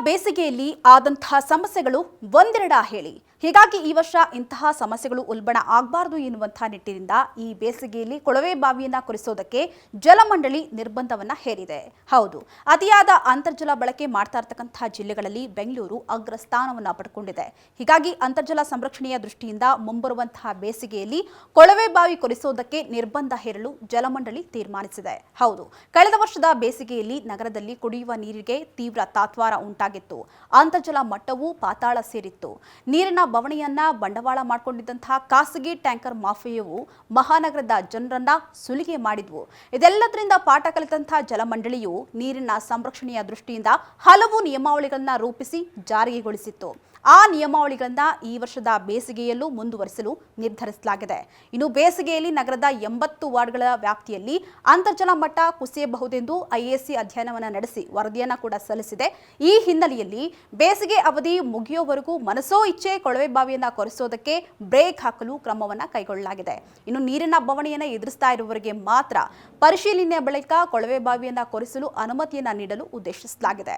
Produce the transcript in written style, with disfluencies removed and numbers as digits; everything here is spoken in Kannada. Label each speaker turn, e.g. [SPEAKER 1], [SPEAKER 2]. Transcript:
[SPEAKER 1] ಬೇಸಿಗೆಯಲ್ಲಿ ಆದಂತಹ ಸಮಸ್ಯೆಗಳು ಒಂದೆರಡ ಹೇಳಿ. ಹೀಗಾಗಿ ಈ ವರ್ಷ ಇಂತಹ ಸಮಸ್ಯೆಗಳು ಉಲ್ಬಣ ಆಗಬಾರದು ಎನ್ನುವಂತಹ ನಿಟ್ಟಿನಿಂದ ಈ ಬೇಸಿಗೆಯಲ್ಲಿ ಕೊಳವೆ ಬಾವಿಯನ್ನ ಕೊರೆಸೋದಕ್ಕೆ ಜಲಮಂಡಳಿ ನಿರ್ಬಂಧವನ್ನ ಹೇರಿದೆ. ಹೌದು, ಅತಿಯಾದ ಅಂತರ್ಜಲ ಬಳಕೆ ಮಾಡ್ತಾ ಇರತಕ್ಕಂತಹ ಜಿಲ್ಲೆಗಳಲ್ಲಿ ಬೆಂಗಳೂರು ಅಗ್ರ ಸ್ಥಾನವನ್ನ ಪಡ್ಕೊಂಡಿದೆ. ಹೀಗಾಗಿ ಅಂತರ್ಜಲ ಸಂರಕ್ಷಣೆಯ ದೃಷ್ಟಿಯಿಂದ ಮುಂಬರುವಂತಹ ಬೇಸಿಗೆಯಲ್ಲಿ ಕೊಳವೆ ಬಾವಿ ಕೊರೆಸೋದಕ್ಕೆ ನಿರ್ಬಂಧ ಹೇರಲು ಜಲಮಂಡಳಿ ತೀರ್ಮಾನಿಸಿದೆ. ಹೌದು, ಕಳೆದ ವರ್ಷದ ಬೇಸಿಗೆಯಲ್ಲಿ ನಗರದಲ್ಲಿ ಕುಡಿಯುವ ನೀರಿಗೆ ತೀವ್ರ ತಾತ್ವಾರ ಉಂಟಾಗಿತ್ತು. ಅಂತರ್ಜಲ ಮಟ್ಟವೂ ಪಾತಾಳ ಸೇರಿತ್ತು. ನೀರಿನ ಬವಣೆಯನ್ನ ಬಂಡವಾಳ ಮಾಡಿಕೊಂಡಿದ್ದಂತಹ ಖಾಸಗಿ ಟ್ಯಾಂಕರ್ ಮಾಫಿಯಾವು ಮಹಾನಗರದ ಜನರನ್ನ ಸುಲಿಗೆ ಮಾಡಿದ್ವು. ಇದೆಲ್ಲದರಿಂದ ಪಾಠ ಕಲಿತಂತಹ ಜಲಮಂಡಳಿಯು ನೀರಿನ ಸಂರಕ್ಷಣೆಯ ದೃಷ್ಟಿಯಿಂದ ಹಲವು ನಿಯಮಾವಳಿಗಳನ್ನ ರೂಪಿಸಿ ಜಾರಿಗೊಳಿಸಿತ್ತು. ಆ ನಿಯಮಾವಳಿಗಳನ್ನ ಈ ವರ್ಷದ ಬೇಸಿಗೆಯಲ್ಲೂ ಮುಂದುವರಿಸಲು ನಿರ್ಧರಿಸಲಾಗಿದೆ. ಇನ್ನು ಬೇಸಿಗೆಯಲ್ಲಿ ನಗರದ 80 ವಾರ್ಡ್ಗಳ ವ್ಯಾಪ್ತಿಯಲ್ಲಿ ಅಂತರ್ಜಲ ಮಟ್ಟ ಕುಸಿಯಬಹುದೆಂದು ಐಎಸಿ ಅಧ್ಯಯನವನ್ನು ನಡೆಸಿ ವರದಿಯನ್ನ ಕೂಡ ಸಲ್ಲಿಸಿದೆ. ಈ ಹಿನ್ನೆಲೆಯಲ್ಲಿ ಬೇಸಿಗೆ ಅವಧಿ ಮುಗಿಯುವವರೆಗೂ ಮನಸೋ ಇಚ್ಛೆ ಕೊಳವೆ ಬಾವಿಯನ್ನ ಕೊರೆಸೋದಕ್ಕೆ ಬ್ರೇಕ್ ಹಾಕಲು ಕ್ರಮವನ್ನ ಕೈಗೊಳ್ಳಲಾಗಿದೆ. ಇನ್ನು ನೀರಿನ ಬವಣೆಯನ್ನ ಎದುರಿಸ್ತಾ ಇರುವವರಿಗೆ ಮಾತ್ರ ಪರಿಶೀಲನೆಯ ಬಳಿಕ ಕೊಳವೆ ಬಾವಿಯನ್ನ ಕೊರೆಸಲು ಅನುಮತಿಯನ್ನ ನೀಡಲು ಉದ್ದೇಶಿಸಲಾಗಿದೆ.